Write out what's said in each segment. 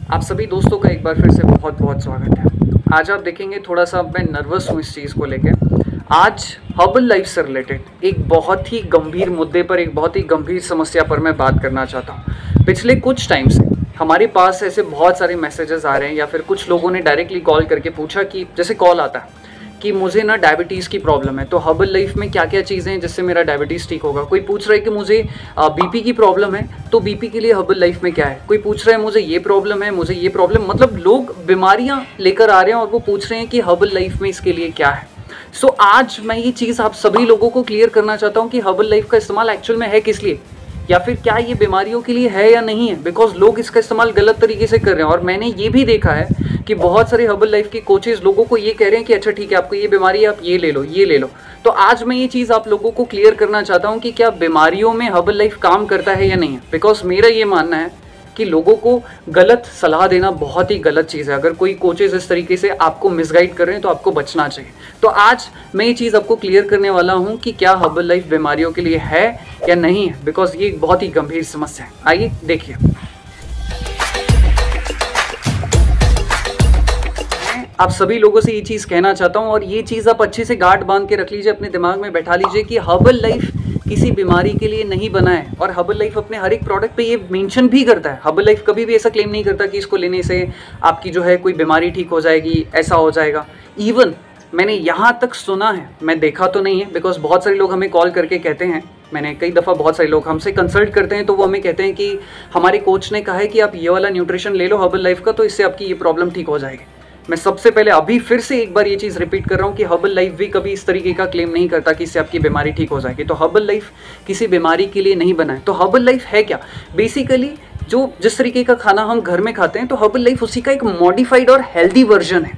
आप सभी दोस्तों का एक बार फिर से बहुत बहुत स्वागत है। आज आप देखेंगे थोड़ा सा मैं नर्वस हूँ इस चीज़ को लेके। आज हर्बल लाइफ से रिलेटेड एक बहुत ही गंभीर मुद्दे पर, एक बहुत ही गंभीर समस्या पर मैं बात करना चाहता हूँ। पिछले कुछ टाइम से हमारे पास ऐसे बहुत सारे मैसेजेस आ रहे हैं या फिर कुछ लोगों ने डायरेक्टली कॉल करके पूछा कि जैसे कॉल आता है कि मुझे ना डायबिटीज़ की प्रॉब्लम है, तो हर्बल लाइफ में क्या क्या चीज़ें हैं जिससे मेरा डायबिटीज़ ठीक होगा। कोई पूछ रहा है कि मुझे बीपी की प्रॉब्लम है, तो बीपी के लिए हर्बल लाइफ में क्या है। कोई पूछ रहा है मुझे ये प्रॉब्लम है, मुझे ये प्रॉब्लम, मतलब लोग बीमारियां लेकर आ रहे हैं और वो पूछ रहे हैं कि हर्बल लाइफ में इसके लिए क्या है। सो आज मैं ये चीज़ आप सभी लोगों को क्लियर करना चाहता हूँ कि हर्बल लाइफ का इस्तेमाल एक्चुअल में है किस लिए, या फिर क्या ये बीमारियों के लिए है या नहीं है। बिकॉज लोग इसका इस्तेमाल गलत तरीके से कर रहे हैं और मैंने ये भी देखा है कि बहुत सारे हर्बल लाइफ के कोचेज लोगों को ये कह रहे हैं कि अच्छा ठीक है, आपको ये बीमारी है, आप ये ले लो, ये ले लो। तो आज मैं ये चीज़ आप लोगों को क्लियर करना चाहता हूँ कि क्या बीमारियों में हर्बल लाइफ काम करता है या नहीं है। बिकॉज मेरा ये मानना है कि लोगों को गलत सलाह देना बहुत ही गलत चीज़ है। अगर कोई कोचेज इस तरीके से आपको मिसगाइड कर रहे हैं तो आपको बचना चाहिए। तो आज मैं ये चीज़ आपको क्लियर करने वाला हूँ कि क्या हर्बल लाइफ बीमारियों के लिए है या नहीं है, बिकॉज ये एक बहुत ही गंभीर समस्या है। आइए देखिए, आप सभी लोगों से ये चीज़ कहना चाहता हूँ और ये चीज़ आप अच्छे से गांठ बांध के रख लीजिए, अपने दिमाग में बैठा लीजिए कि हर्बल लाइफ किसी बीमारी के लिए नहीं बना है। और हर्बल लाइफ अपने हर एक प्रोडक्ट पे ये मेंशन भी करता है। हर्बल लाइफ कभी भी ऐसा क्लेम नहीं करता कि इसको लेने से आपकी जो है कोई बीमारी ठीक हो जाएगी, ऐसा हो जाएगा। इवन मैंने यहाँ तक सुना है, मैं देखा तो नहीं है, बिकॉज बहुत सारे लोग हमें कॉल करके कहते हैं, मैंने कई दफ़ा बहुत सारे लोग हमसे कंसल्ट करते हैं तो वो हमें कहते हैं कि हमारे कोच ने कहा है कि आप ये वाला न्यूट्रिशन ले लो हर्बल लाइफ का, तो इससे आपकी ये प्रॉब्लम ठीक हो जाएगी। मैं सबसे पहले अभी फिर से एक बार ये चीज़ रिपीट कर रहा हूँ कि हर्बल लाइफ भी कभी इस तरीके का क्लेम नहीं करता कि इससे आपकी बीमारी ठीक हो जाएगी। तो हर्बल लाइफ किसी बीमारी के लिए नहीं बना है। तो हर्बल लाइफ है क्या? बेसिकली जो जिस तरीके का खाना हम घर में खाते हैं, तो हर्बल लाइफ उसी का एक मॉडिफाइड और हेल्दी वर्जन है।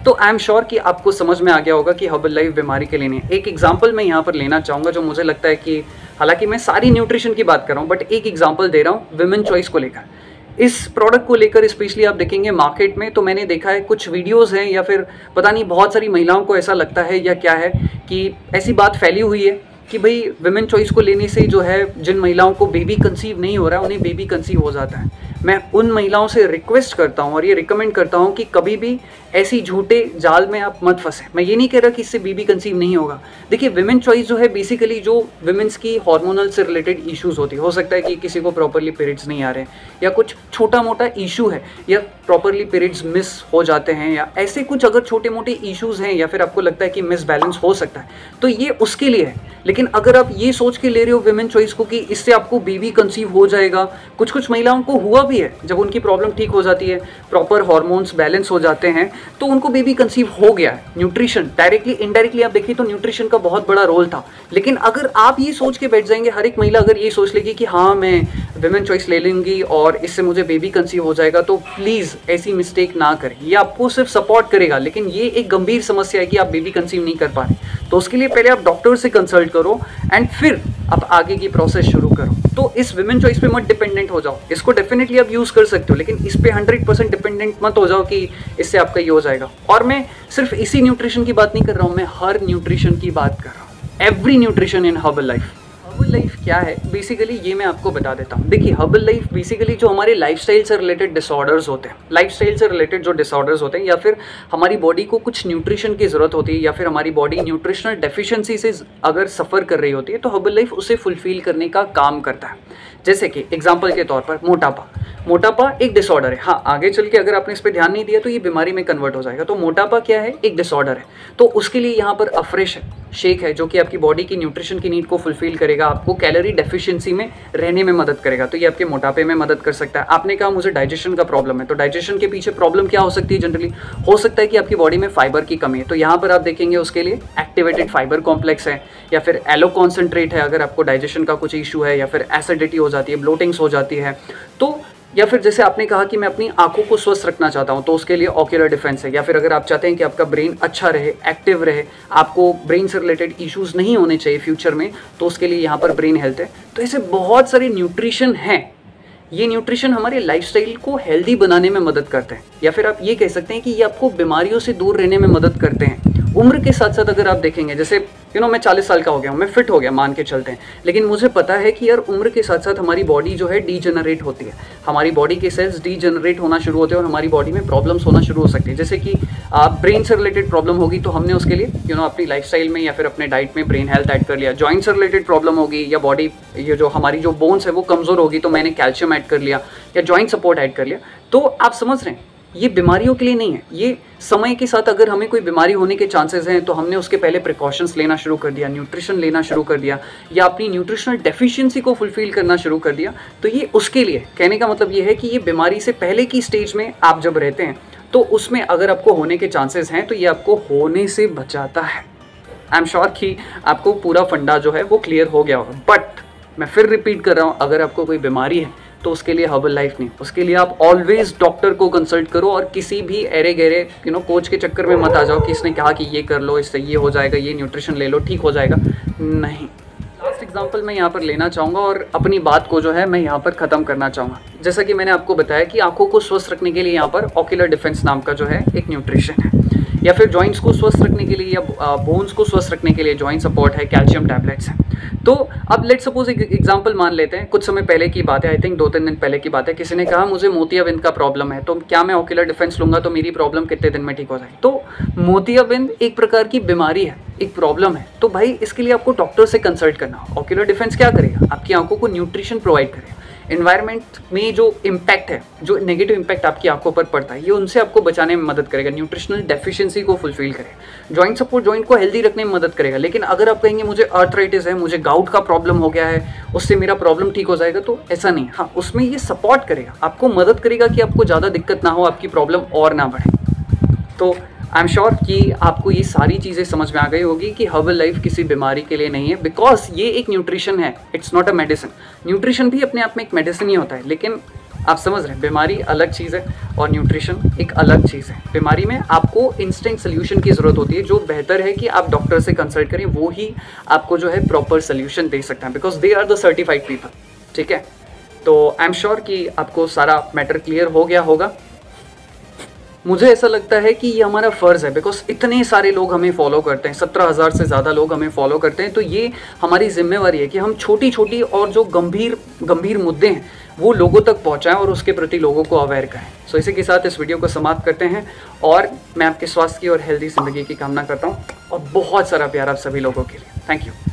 तो आई एम श्योर कि आपको समझ में आ गया होगा कि हर्बल लाइफ बीमारी के लिए नहीं है। एक एग्जाम्पल मैं यहाँ पर लेना चाहूँगा जो मुझे लगता है कि, हालांकि मैं सारी न्यूट्रिशन की बात कर रहा हूँ, बट एक एग्जाम्पल दे रहा हूँ विमेन चॉइस को लेकर। इस प्रोडक्ट को लेकर स्पेशली आप देखेंगे मार्केट में, तो मैंने देखा है कुछ वीडियोस हैं या फिर पता नहीं बहुत सारी महिलाओं को ऐसा लगता है या क्या है कि ऐसी बात फैली हुई है कि भाई विमेन चॉइस को लेने से जो है जिन महिलाओं को बेबी कंसीव नहीं हो रहा है उन्हें बेबी कंसीव हो जाता है। मैं उन महिलाओं से रिक्वेस्ट करता हूं और ये रिकमेंड करता हूं कि कभी भी ऐसी झूठे जाल में आप मत फंसे। मैं ये नहीं कह रहा कि इससे बेबी कंसीव नहीं होगा। देखिए, विमेन चॉइस जो है बेसिकली जो विमेंस की हार्मोनल से रिलेटेड इश्यूज होती है, हो सकता है कि किसी को प्रॉपरली पीरियड्स नहीं आ रहे हैं या कुछ छोटा मोटा इशू है या प्रॉपरली पीरियड्स मिस हो जाते हैं या ऐसे कुछ अगर छोटे मोटे इश्यूज हैं या फिर आपको लगता है कि मिस बैलेंस हो सकता है, तो ये उसके लिए है। लेकिन अगर आप ये सोच के ले रहे हो विमेन चॉइस को कि इससे आपको बेबी कंसीव हो जाएगा, कुछ महिलाओं को हुआ भी है, जब उनकी प्रॉब्लम ठीक हो जाती है, प्रॉपर हार्मोन्स बैलेंस हो जाते हैं, तो उनको बेबी कंसीव हो गया है। न्यूट्रिशन डायरेक्टली इनडायरेक्टली आप देखिए तो न्यूट्रिशन का बहुत बड़ा रोल था। लेकिन अगर आप ये सोच के बैठ जाएंगे, हर एक महिला अगर ये सोच लेगी कि हाँ मैं विमेन चॉइस ले लूंगी और इससे मुझे बेबी कंसीव हो जाएगा, तो प्लीज़ ऐसी मिस्टेक ना करें। ये आपको सिर्फ सपोर्ट करेगा, लेकिन ये एक गंभीर समस्या है कि आप बेबी कंसीव नहीं कर पा रहे। तो उसके लिए पहले आप डॉक्टर से कंसल्ट करो एंड फिर आप आगे की प्रोसेस शुरू करो। तो इस विमेन चॉइस पे मत डिपेंडेंट हो जाओ। इसको डेफिनेटली आप यूज़ कर सकते हो, लेकिन इस पे 100% डिपेंडेंट मत हो जाओ कि इससे आपका ये हो जाएगा। और मैं सिर्फ इसी न्यूट्रिशन की बात नहीं कर रहा हूँ, मैं हर न्यूट्रिशन की बात कर रहा हूँ। Every nutrition in herbal life. Herbal life क्या है बेसिकली, ये मैं आपको बता देता हूँ। देखिए, हर्बल लाइफ बेसिकली जो हमारे लाइफस्टाइल से रिलेटेड डिसऑर्डर्स होते हैं, लाइफस्टाइल से रिलेटेड जो डिसऑर्डर्स होते हैं, या फिर हमारी बॉडी को कुछ न्यूट्रिशन की ज़रूरत होती है, या फिर हमारी बॉडी न्यूट्रिशनल डेफिशिएंसी से अगर सफ़र कर रही होती है, तो हर्बल लाइफ उसे फुलफिल करने का काम करता है। जैसे कि एग्जाम्पल के तौर पर मोटापा एक डिसऑर्डर है। हाँ, आगे चल के अगर आपने इस पर ध्यान नहीं दिया तो ये बीमारी में कन्वर्ट हो जाएगा। तो मोटापा क्या है? एक डिसऑर्डर है। तो उसके लिए यहाँ पर अफ्रेश शेक है जो कि आपकी बॉडी की न्यूट्रिशन की नीड को फुलफिल करेगा, आपको कैलोरी डेफिशिएंसी में रहने में मदद करेगा। तो ये आपके मोटापे में मदद कर सकता है। आपने कहा मुझे डाइजेशन का प्रॉब्लम है, तो डाइजेशन के पीछे प्रॉब्लम क्या हो सकती है? जनरली हो सकता है कि आपकी बॉडी में फाइबर की कमी है। तो यहाँ पर आप देखेंगे उसके लिए एक्टिवेटेड फाइबर कॉम्प्लेक्स है, या फिर एलो कॉन्सेंट्रेट है अगर आपको डाइजेशन का कुछ इशू है, या फिर एसिडिटी हो जाती है, ब्लोटिंग्स हो जाती है। तो या फिर जैसे आपने कहा कि मैं अपनी आंखों को स्वस्थ रखना चाहता हूं, तो उसके लिए ऑक्यूलर डिफेंस है। या फिर अगर आप चाहते हैं कि आपका ब्रेन अच्छा रहे, एक्टिव रहे, आपको ब्रेन से रिलेटेड इश्यूज नहीं होने चाहिए फ्यूचर में, तो उसके लिए यहाँ पर ब्रेन हेल्थ है। तो ऐसे बहुत सारे न्यूट्रिशन हैं। ये न्यूट्रिशन हमारे लाइफस्टाइल को हेल्दी बनाने में मदद करते हैं, या फिर आप ये कह सकते हैं कि ये आपको बीमारियों से दूर रहने में मदद करते हैं। उम्र के साथ साथ अगर आप देखेंगे, जैसे मैं 40 साल का हो गया हूँ, मैं फिट हो गया मान के चलते हैं, लेकिन मुझे पता है कि यार उम्र के साथ साथ हमारी बॉडी जो है डीजेनरेट होती है, हमारी बॉडी के सेल्स डीजेनरेट होना शुरू होते हैं और हमारी बॉडी में प्रॉब्लम्स होना शुरू हो सकती है। जैसे कि ब्रेन से रिलेटेड प्रॉब्लम होगी तो हमने उसके लिए अपनी लाइफस्टाइल में या फिर अपने डाइट में ब्रेन हेल्थ ऐड कर लिया। जॉइंट से रिलेटेड प्रॉब्लम होगी या बॉडी ये जो हमारी जो बोन्स है वो कमज़ोर होगी तो मैंने कैल्शियम ऐड कर लिया या जॉइंट सपोर्ट ऐड कर लिया। तो आप समझ रहे हैं ये बीमारियों के लिए नहीं है, ये समय के साथ अगर हमें कोई बीमारी होने के चांसेस हैं तो हमने उसके पहले प्रिकॉशंस लेना शुरू कर दिया, न्यूट्रिशन लेना शुरू कर दिया या अपनी न्यूट्रिशनल डेफिशिएंसी को फुलफिल करना शुरू कर दिया। तो ये उसके लिए कहने का मतलब ये है कि ये बीमारी से पहले की स्टेज में आप जब रहते हैं तो उसमें अगर आपको होने के चांसेस हैं तो ये आपको होने से बचाता है। आई एम श्योर कि आपको पूरा फंडा जो है वो क्लियर हो गया होगा। बट मैं फिर रिपीट कर रहा हूँ, अगर आपको कोई बीमारी है तो उसके लिए हर्बल लाइफ नहीं, उसके लिए आप ऑलवेज डॉक्टर को कंसल्ट करो और किसी भी एरे गहरे कोच के चक्कर में मत आ जाओ कि इसने कहा कि ये कर लो, इससे ये हो जाएगा, ये न्यूट्रिशन ले लो ठीक हो जाएगा। नहीं। लास्ट एग्जांपल मैं यहाँ पर लेना चाहूँगा और अपनी बात को जो है मैं यहाँ पर ख़त्म करना चाहूँगा। जैसा कि मैंने आपको बताया कि आंखों को स्वस्थ रखने के लिए यहाँ पर ऑक्यूलर डिफेंस नाम का जो है एक न्यूट्रिशन है, या फिर जॉइंट्स को स्वस्थ रखने के लिए या बोन्स को स्वस्थ रखने के लिए जॉइंट सपोर्ट है, कैल्शियम टैबलेट्स हैं। तो अब लेट्स सपोज एक एग्जांपल मान लेते हैं, कुछ समय पहले की बात है, आई थिंक 2-3 दिन पहले की बात है, किसी ने कहा मुझे मोतियाबिंद का प्रॉब्लम है तो क्या मैं ऑक्यूलर डिफेंस लूंगा तो मेरी प्रॉब्लम कितने दिन में ठीक हो जाएगी। तो मोतियाबिंद एक प्रकार की बीमारी है, एक प्रॉब्लम है, तो भाई इसके लिए आपको डॉक्टर से कंसल्ट करना हो। ऑक्यूलर डिफेंस क्या करेगा, आपकी आंखों को न्यूट्रिशन प्रोवाइड करेगा। एनवायरनमेंट में जो इम्पैक्ट है, जो नेगेटिव इम्पैक्ट आपकी आंखों पर पड़ता है, ये उनसे आपको बचाने में मदद करेगा, न्यूट्रिशनल डेफिशिएंसी को फुलफिल करेगा। जॉइंट सपोर्ट जॉइंट को हेल्दी रखने में मदद करेगा। लेकिन अगर आप कहेंगे मुझे आर्थराइटिस है, मुझे गाउट का प्रॉब्लम हो गया है, उससे मेरा प्रॉब्लम ठीक हो जाएगा, तो ऐसा नहीं। हाँ, उसमें ये सपोर्ट करेगा, आपको मदद करेगा कि आपको ज़्यादा दिक्कत ना हो, आपकी प्रॉब्लम और ना बढ़े। तो आई एम श्योर कि आपको ये सारी चीज़ें समझ में आ गई होगी कि हर्बल लाइफ किसी बीमारी के लिए नहीं है, बिकॉज ये एक न्यूट्रिशन है, it's not a medicine. Nutrition भी अपने आप में एक मेडिसिन ही होता है, लेकिन आप समझ रहे हैं बीमारी अलग चीज़ है और न्यूट्रिशन एक अलग चीज़ है। बीमारी में आपको इंस्टेंट सोल्यूशन की ज़रूरत होती है, जो बेहतर है कि आप डॉक्टर से कंसल्ट करें, वो ही आपको जो है प्रॉपर सोल्यूशन दे सकता है, because they are the certified people. ठीक है, तो आई एम श्योर कि आपको सारा मैटर क्लियर हो गया होगा। मुझे ऐसा लगता है कि ये हमारा फ़र्ज़ है, बिकॉज इतने सारे लोग हमें फॉलो करते हैं, 17,000 से ज़्यादा लोग हमें फॉलो करते हैं, तो ये हमारी जिम्मेवारी है कि हम छोटी छोटी और जो गंभीर मुद्दे हैं वो लोगों तक पहुंचाएं और उसके प्रति लोगों को अवेयर करें। सो इसी के साथ इस वीडियो को समाप्त करते हैं और मैं आपके स्वास्थ्य की और हेल्दी ज़िंदगी की कामना करता हूँ और बहुत सारा प्यार आप सभी लोगों के लिए। Thank you.